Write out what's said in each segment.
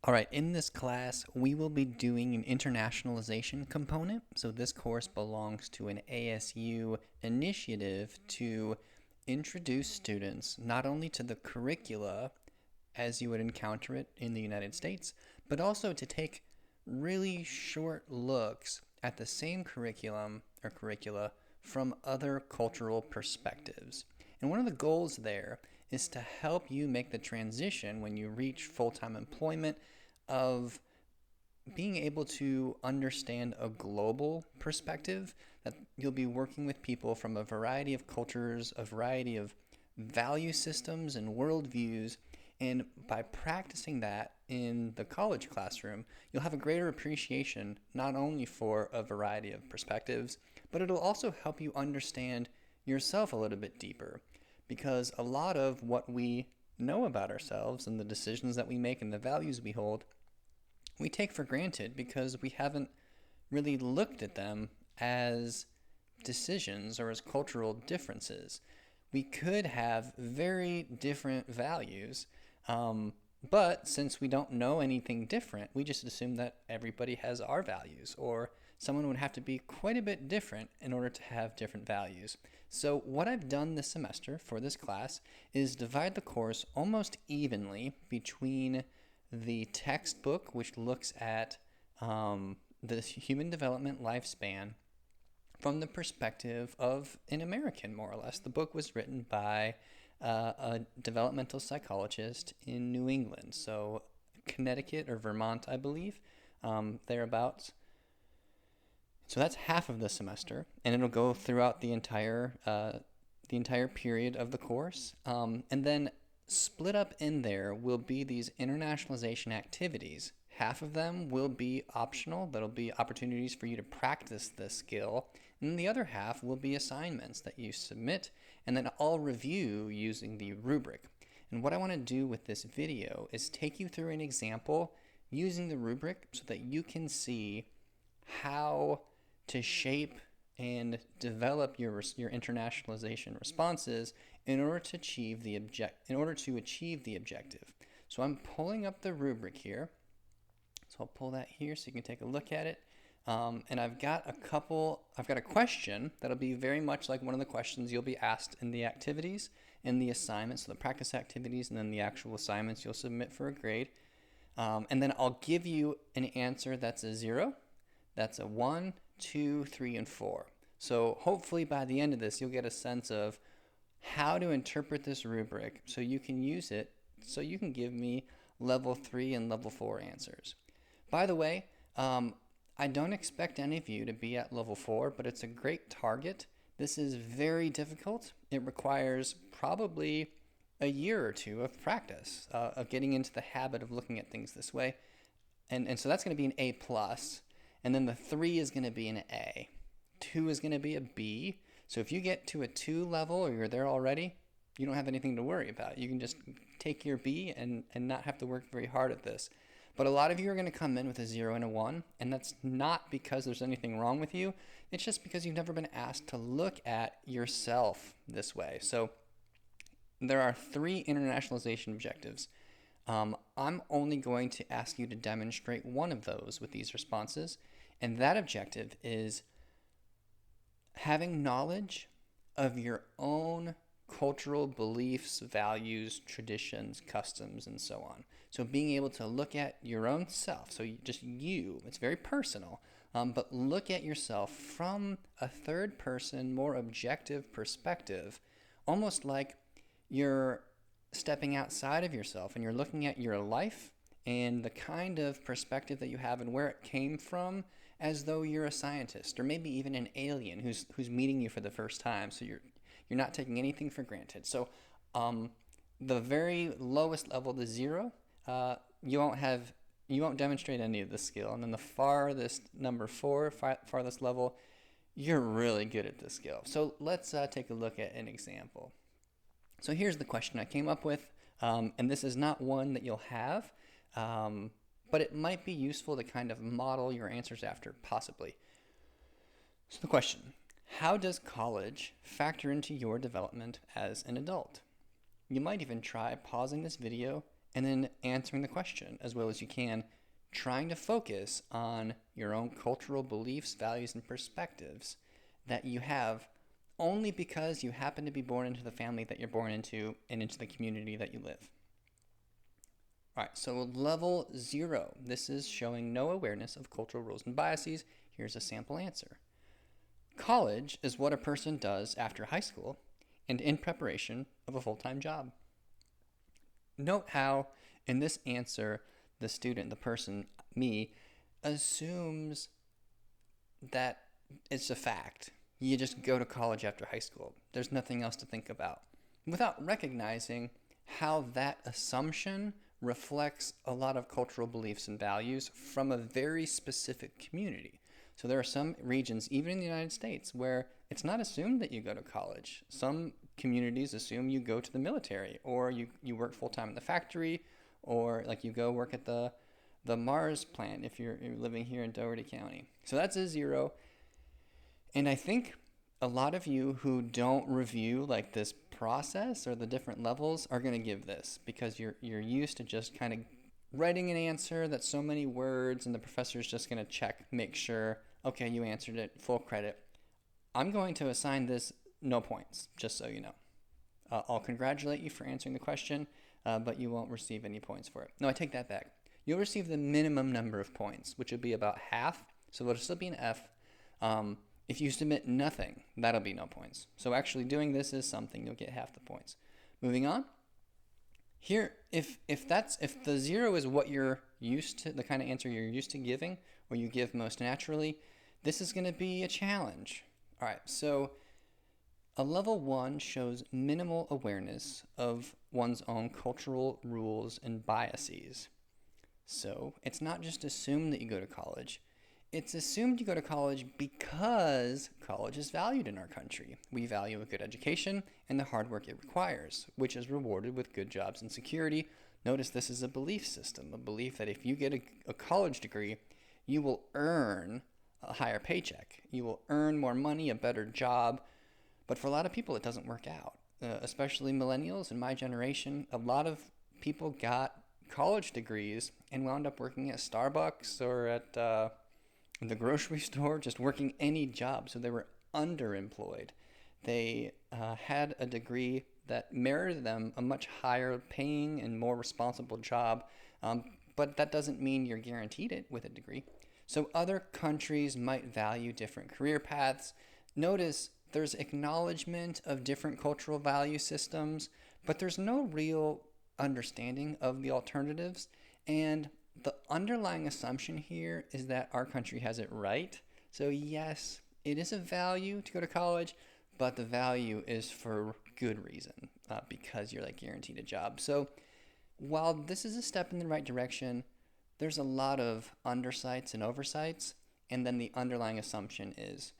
All right, in this class, we will be doing an internationalization component. So this course belongs to an ASU initiative to introduce students not only to the curricula as you would encounter it in the United States, but also to take really short looks at the same curriculum or curricula from other cultural perspectives. And one of the goals there is to help you make the transition when you reach full-time employment of being able to understand a global perspective, that you'll be working with people from a variety of cultures, a variety of value systems and worldviews. And by practicing that in the college classroom, you'll have a greater appreciation not only for a variety of perspectives, but it'll also help you understand yourself a little bit deeper. Because a lot of what we know about ourselves and the decisions that we make and the values we hold, we take for granted because we haven't really looked at them as decisions or as cultural differences. We could have very different values, but since we don't know anything different, we just assume that everybody has our values, or someone would have to be quite a bit different in order to have different values. So what I've done this semester for this class is divide the course almost evenly between the textbook, which looks at the human development lifespan from the perspective of an American, more or less. The book was written by a developmental psychologist in New England, so Connecticut or Vermont, I believe, thereabouts. So that's half of the semester, and it'll go throughout the entire period of the course. And then split up in there will be these internationalization activities. Half of them will be optional. That'll be opportunities for you to practice this skill. And the other half will be assignments that you submit, and then I'll review using the rubric. And what I want to do with this video is take you through an example using the rubric so that you can see how to shape and develop your internationalization responses in order to achieve the objective. So I'm pulling up the rubric here. So I'll pull that here so you can take a look at it. And I've got a question that'll be very much like one of the questions you'll be asked in the activities, in the assignments, so the practice activities, and then the actual assignments you'll submit for a grade. And then I'll give you an answer that's a 0, that's a 1, 2, 3, and 4. So hopefully by the end of this, you'll get a sense of how to interpret this rubric so you can use it, so you can give me level 3 and level 4 answers. By the way, I don't expect any of you to be at level 4, but it's a great target. This is very difficult. It requires probably a year or two of practice, of getting into the habit of looking at things this way. And so that's going to be an A+, and then the 3 is going to be an A. 2 is going to be a B. So if you get to a 2 level or you're there already, you don't have anything to worry about. You can just take your B and not have to work very hard at this. But a lot of you are going to come in with a 0 and a 1, and that's not because there's anything wrong with you. It's just because you've never been asked to look at yourself this way. So there are 3 internationalization objectives. I'm only going to ask you to demonstrate one of those with these responses, and that objective is having knowledge of your own cultural beliefs, values, traditions, customs, and so on. So being able to look at your own self, so just you, it's very personal, but look at yourself from a third person, more objective perspective, almost like you're stepping outside of yourself and you're looking at your life and the kind of perspective that you have and where it came from, as though you're a scientist or maybe even an alien who's meeting you for the first time. So you're not taking anything for granted. So the very lowest level, the 0, you won't demonstrate any of this skill. And then the farthest, number 4, farthest level, you're really good at this skill. So let's take a look at an example. So here's the question I came up with, and this is not one that you'll have, but it might be useful to kind of model your answers after, possibly. So the question: how does college factor into your development as an adult? You might even try pausing this video and then answering the question as well as you can, trying to focus on your own cultural beliefs, values, and perspectives that you have only because you happen to be born into the family that you're born into and into the community that you live. All right, so level 0. This is showing no awareness of cultural rules and biases. Here's a sample answer. College is what a person does after high school and in preparation of a full-time job. Note how in this answer, the student, the person, me, assumes that it's a fact. You just go to college after high school. There's nothing else to think about. Without recognizing how that assumption reflects a lot of cultural beliefs and values from a very specific community. So there are some regions, even in the United States, where it's not assumed that you go to college. Some communities assume you go to the military, or you work full-time in the factory, or like you go work at the Mars plant if you're living here in Dougherty County. So that's a 0. And I think a lot of you who don't review like this process or the different levels are going to give this because you're used to just kind of writing an answer that's so many words and the professor's just going to check, make sure, okay, you answered it, full credit. I'm going to assign this no points, just so you know. I'll congratulate you for answering the question, but you won't receive any points for it. No, I take that back. You'll receive the minimum number of points, which would be about half, so it'll still be an F. If you submit nothing, that'll be no points. So actually doing this is something, you'll get half the points. Moving on. Here, if the 0 is what you're used to, the kind of answer you're used to giving, or you give most naturally, this is going to be a challenge. All right, so a level 1 shows minimal awareness of one's own cultural rules and biases. So it's not just assumed that you go to college. It's assumed you go to college because college is valued in our country. We value a good education and the hard work it requires, which is rewarded with good jobs and security. Notice this is a belief system, a belief that if you get a college degree, you will earn a higher paycheck. You will earn more money, a better job. But for a lot of people, it doesn't work out, especially millennials in my generation. A lot of people got college degrees and wound up working at Starbucks or at the grocery store, just working any job. So they were underemployed. They had a degree that merited them a much higher paying and more responsible job. But that doesn't mean you're guaranteed it with a degree. So other countries might value different career paths. Notice there's acknowledgement of different cultural value systems, but there's no real understanding of the alternatives. And the underlying assumption here is that our country has it right. So yes, it is a value to go to college, but the value is for good reason, because you're like guaranteed a job. So while this is a step in the right direction, there's a lot of undersights and oversights. And then the underlying assumption is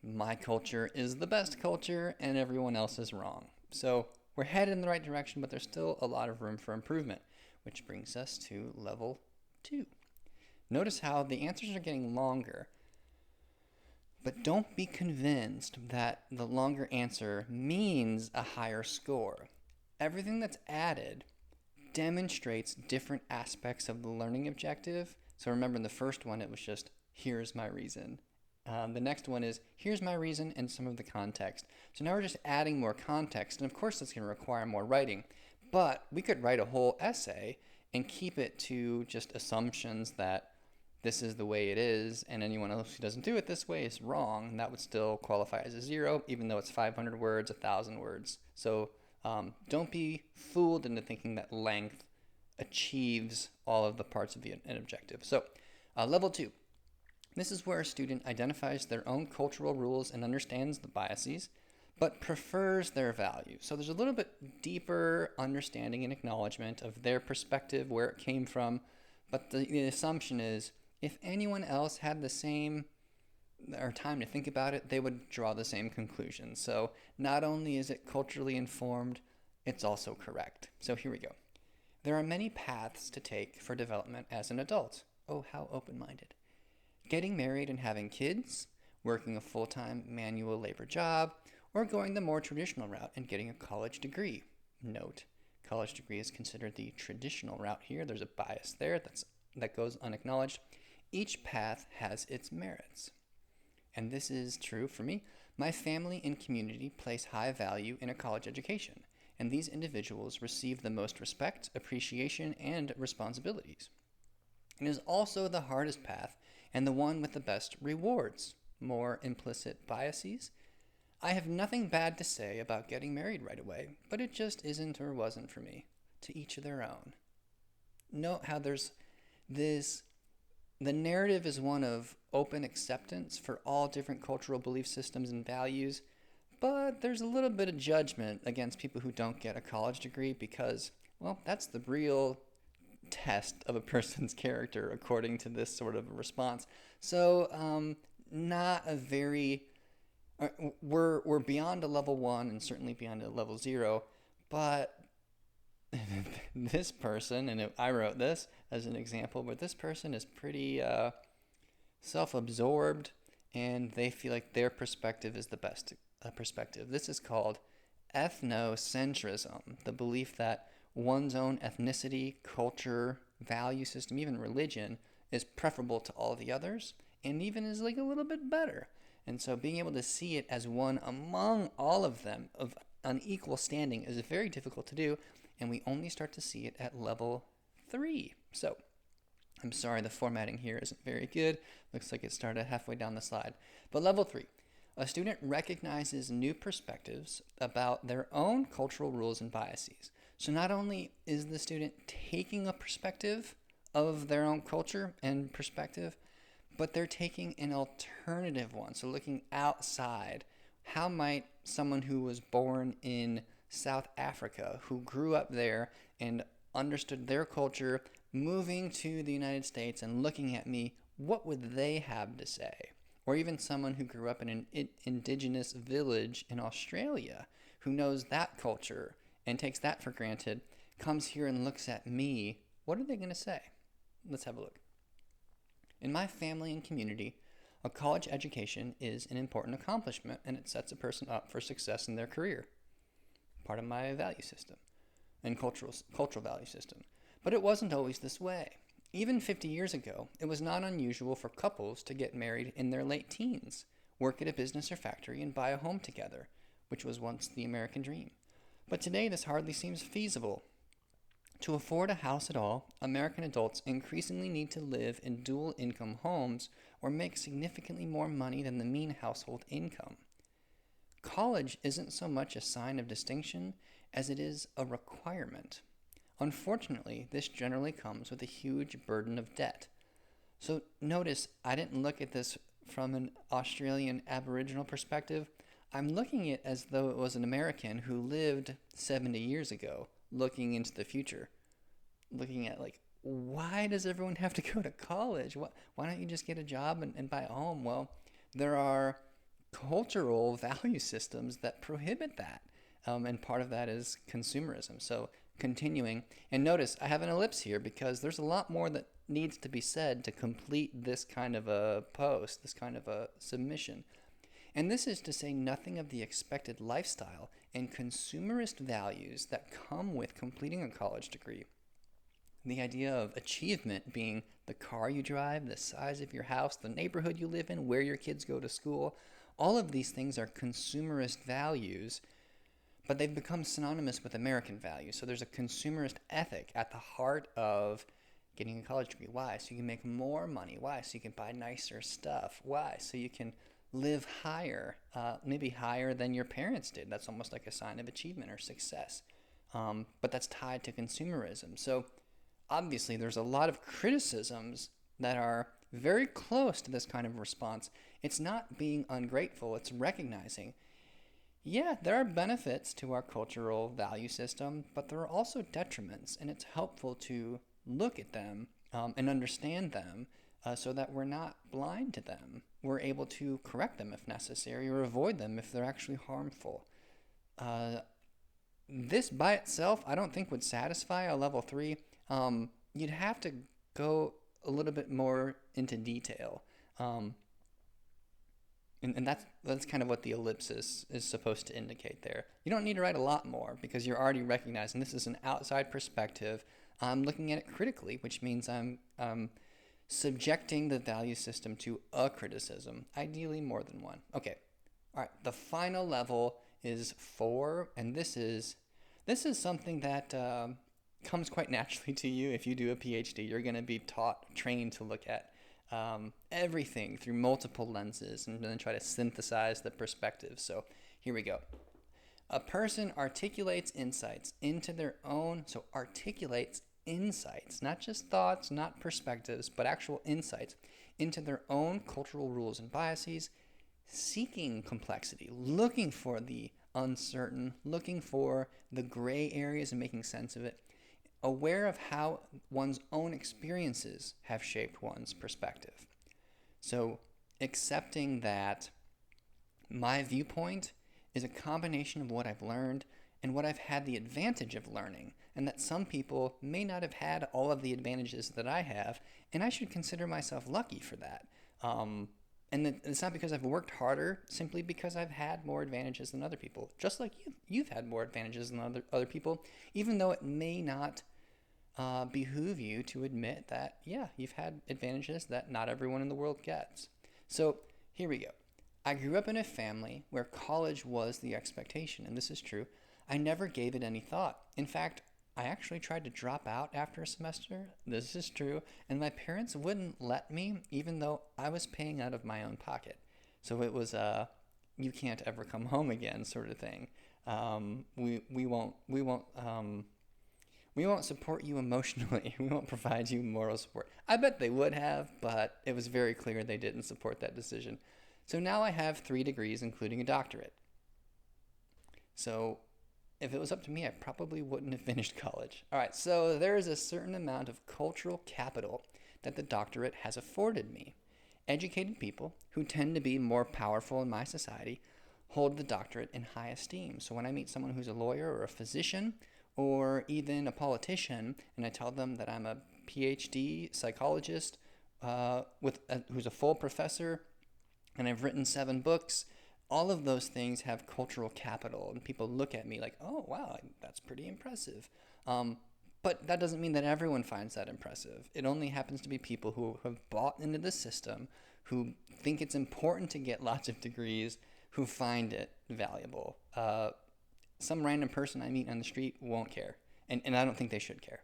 my culture is the best culture and everyone else is wrong. So we're headed in the right direction, but there's still a lot of room for improvement, which brings us to level 2. Notice how the answers are getting longer, but don't be convinced that the longer answer means a higher score. Everything that's added demonstrates different aspects of the learning objective. So remember in the first one, it was just, here's my reason. The next one is, here's my reason and some of the context. So now we're just adding more context. And of course, that's going to require more writing. But we could write a whole essay and keep it to just assumptions that this is the way it is, and anyone else who doesn't do it this way is wrong. And that would still qualify as a 0, even though it's 500 words, 1,000 words. So don't be fooled into thinking that length achieves all of the parts of an objective. So level 2. This is where a student identifies their own cultural rules and understands the biases, but prefers their value. So there's a little bit deeper understanding and acknowledgement of their perspective, where it came from. But the assumption is, if anyone else had the same or time to think about it, they would draw the same conclusion. So not only is it culturally informed, it's also correct. So here we go. There are many paths to take for development as an adult. Oh, how open-minded. Getting married and having kids, working a full-time manual labor job, or going the more traditional route and getting a college degree. Note, College degree is considered the traditional route here. There's a bias there that goes unacknowledged. Each path has its merits. And this is true for me. My family and community place high value in a college education, and these individuals receive the most respect, appreciation, and responsibilities. It is also the hardest path and the one with the best rewards, more implicit biases. I have nothing bad to say about getting married right away, but it just isn't or wasn't for me. To each their own. Note how there's this the narrative is one of open acceptance for all different cultural belief systems and values, but there's a little bit of judgment against people who don't get a college degree because, well, that's the real test of a person's character according to this sort of response. So, not a very we're beyond a level 1 and certainly beyond a level 0, but this person, and I wrote this as an example, but this person is pretty self-absorbed, and they feel like their perspective is the best perspective. This is called ethnocentrism, the belief that one's own ethnicity, culture, value system, even religion is preferable to all the others, and even is like a little bit better. And so being able to see it as one among all of them of unequal standing is very difficult to do, and we only start to see it at level 3. So I'm sorry the formatting here isn't very good. Looks like it started halfway down the slide. But level 3, a student recognizes new perspectives about their own cultural rules and biases. So not only is the student taking a perspective of their own culture and perspective, but they're taking an alternative one. So looking outside, how might someone who was born in South Africa, who grew up there and understood their culture, moving to the United States and looking at me, what would they have to say? Or even someone who grew up in an indigenous village in Australia, who knows that culture and takes that for granted, comes here and looks at me, what are they going to say? Let's have a look. In my family and community, a college education is an important accomplishment, and it sets a person up for success in their career. Part of my value system and cultural value system. But it wasn't always this way. Even 50 years ago, it was not unusual for couples to get married in their late teens, work at a business or factory, and buy a home together, which was once the American dream. But today, this hardly seems feasible. To afford a house at all, American adults increasingly need to live in dual-income homes or make significantly more money than the mean household income. College isn't so much a sign of distinction as it is a requirement. Unfortunately, this generally comes with a huge burden of debt. So notice, I didn't look at this from an Australian Aboriginal perspective. I'm looking at it as though it was an American who lived 70 years ago, looking into the future, looking at like, why does everyone have to go to college? Why don't you just get a job and buy a home? Well, there are cultural value systems that prohibit that. And part of that is consumerism. So continuing, and notice I have an ellipse here because there's a lot more that needs to be said to complete this kind of a post, this kind of a submission. And this is to say nothing of the expected lifestyle and consumerist values that come with completing a college degree. The idea of achievement being the car you drive, the size of your house, the neighborhood you live in, where your kids go to school, all of these things are consumerist values, but they've become synonymous with American values. So there's a consumerist ethic at the heart of getting a college degree. Why? So you can make more money. Why? So you can buy nicer stuff. Why? So you can live higher, maybe higher than your parents did. That's almost like a sign of achievement or success. But that's tied to consumerism. So obviously there's a lot of criticisms that are very close to this kind of response. It's not being ungrateful, it's recognizing, yeah, there are benefits to our cultural value system, but there are also detriments, and it's helpful to look at them and understand them so that we're not blind to them. We're able to correct them if necessary or avoid them if they're actually harmful. This by itself, I don't think would satisfy a level 3. You'd have to go a little bit more into detail. And that's kind of what the ellipsis is supposed to indicate there. You don't need to write a lot more because you're already recognizing this is an outside perspective. I'm looking at it critically, which means I'm subjecting the value system to a criticism, ideally more than one. Okay, all right. The final level is 4, and this is something that comes quite naturally to you. If you do a PhD, you're going to be trained to look at everything through multiple lenses and then try to synthesize the perspective. So here we go. A person articulates insights into their own, so articulates insights, not just thoughts, not perspectives, but actual insights into their own cultural rules and biases, seeking complexity, looking for the uncertain, looking for the gray areas and making sense of it, aware of how one's own experiences have shaped one's perspective. So accepting that my viewpoint is a combination of what I've learned and what I've had the advantage of learning, and that some people may not have had all of the advantages that I have, and I should consider myself lucky for that. And it's not because I've worked harder, simply because I've had more advantages than other people. Just like you've had more advantages than other people, even though it may not behoove you to admit that, yeah, you've had advantages that not everyone in the world gets. So here we go. I grew up in a family where college was the expectation, and this is true. I never gave it any thought. In fact, I actually tried to drop out after a semester. This is true. And my parents wouldn't let me, even though I was paying out of my own pocket. So it was you can't ever come home again sort of thing. We won't support you emotionally. We won't provide you moral support. I bet they would have, but it was very clear they didn't support that decision. So now I have 3 degrees, including a doctorate. So if it was up to me, I probably wouldn't have finished college. All right, so there is a certain amount of cultural capital that the doctorate has afforded me. Educated people, who tend to be more powerful in my society, hold the doctorate in high esteem. So when I meet someone who's a lawyer or a physician or even a politician, and I tell them that I'm a PhD psychologist who's a full professor, and I've written 7 books, all of those things have cultural capital, and people look at me like, oh, wow, that's pretty impressive. But that doesn't mean that everyone finds that impressive. It only happens to be people who have bought into the system, who think it's important to get lots of degrees, who find it valuable. Some random person I meet on the street won't care, and I don't think they should care.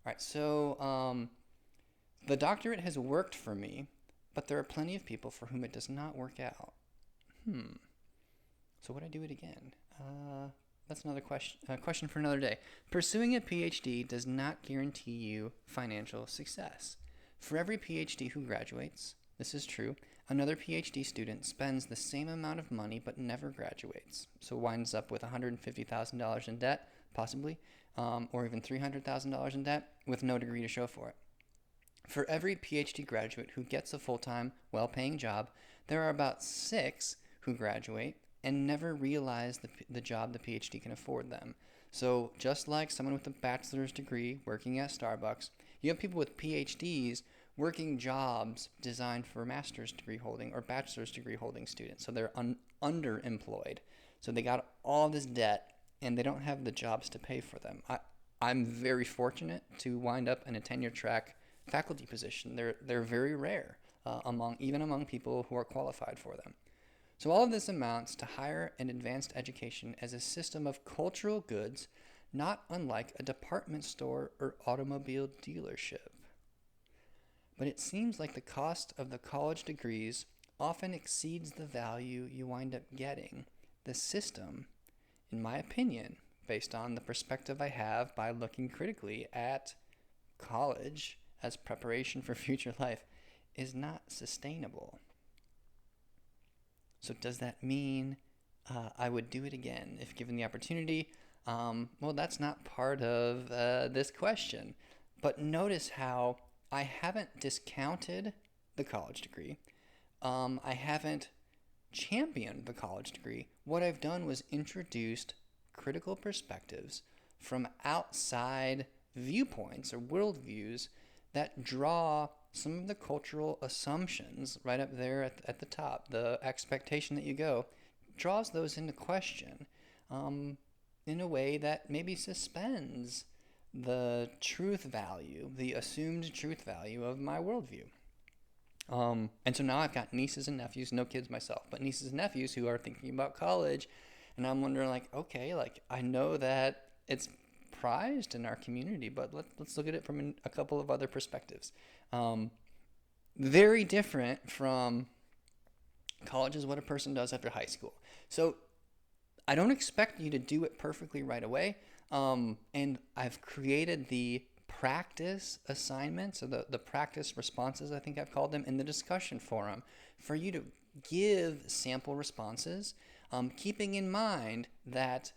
All right, so the doctorate has worked for me, but there are plenty of people for whom it does not work out. So would I do it again? That's another question for another day. Pursuing a PhD does not guarantee you financial success. For every PhD who graduates, this is true, another PhD student spends the same amount of money but never graduates. So winds up with $150,000 in debt, possibly, or even $300,000 in debt with no degree to show for it. For every PhD graduate who gets a full-time, well-paying job, there are about 6 who graduate and never realize the job the PhD can afford them. So just like someone with a bachelor's degree working at Starbucks, you have people with PhDs working jobs designed for master's degree holding or bachelor's degree holding students. So they're underemployed. So they got all this debt and they don't have the jobs to pay for them. I'm very fortunate to wind up in a tenure track faculty position. They're very rare among people who are qualified for them. So all of this amounts to higher and advanced education as a system of cultural goods, not unlike a department store or automobile dealership. But it seems like the cost of the college degrees often exceeds the value you wind up getting. The system, in my opinion, based on the perspective I have by looking critically at college as preparation for future life, is not sustainable. So does that mean I would do it again if given the opportunity? Well, that's not part of this question. But notice how I haven't discounted the college degree. I haven't championed the college degree. What I've done was introduced critical perspectives from outside viewpoints or worldviews that draw some of the cultural assumptions right up there at the top, the expectation that you go, draws those into question in a way that maybe suspends the truth value, the assumed truth value of my worldview. And so now I've got nieces and nephews, no kids myself, but nieces and nephews who are thinking about college. And I'm wondering, like, okay, like, I know that it's prized in our community, but let's look at it from a couple of other perspectives. Very different from college is what a person does after high school. So I don't expect you to do it perfectly right away. And I've created the practice assignments, so the practice responses, I think I've called them, in the discussion forum for you to give sample responses, keeping in mind that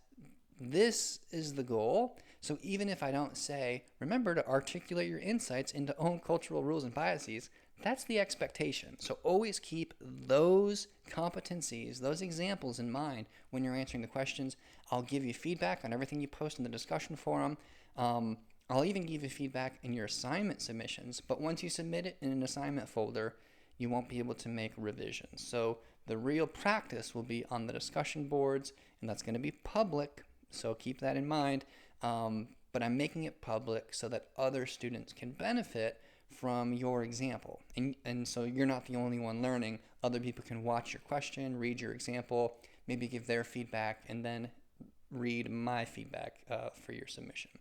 this is the goal. So even if I don't say, remember to articulate your insights into own cultural rules and biases, that's the expectation. So always keep those competencies, those examples in mind when you're answering the questions. I'll give you feedback on everything you post in the discussion forum. I'll even give you feedback in your assignment submissions, but once you submit it in an assignment folder, you won't be able to make revisions. So the real practice will be on the discussion boards, and that's going to be public, so keep that in mind. But I'm making it public so that other students can benefit from your example. And so you're not the only one learning. Other people can watch your question, read your example, maybe give their feedback, and then read my feedback for your submission.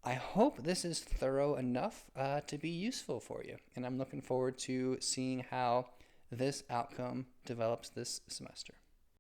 I hope this is thorough enough to be useful for you, and I'm looking forward to seeing how this outcome develops this semester.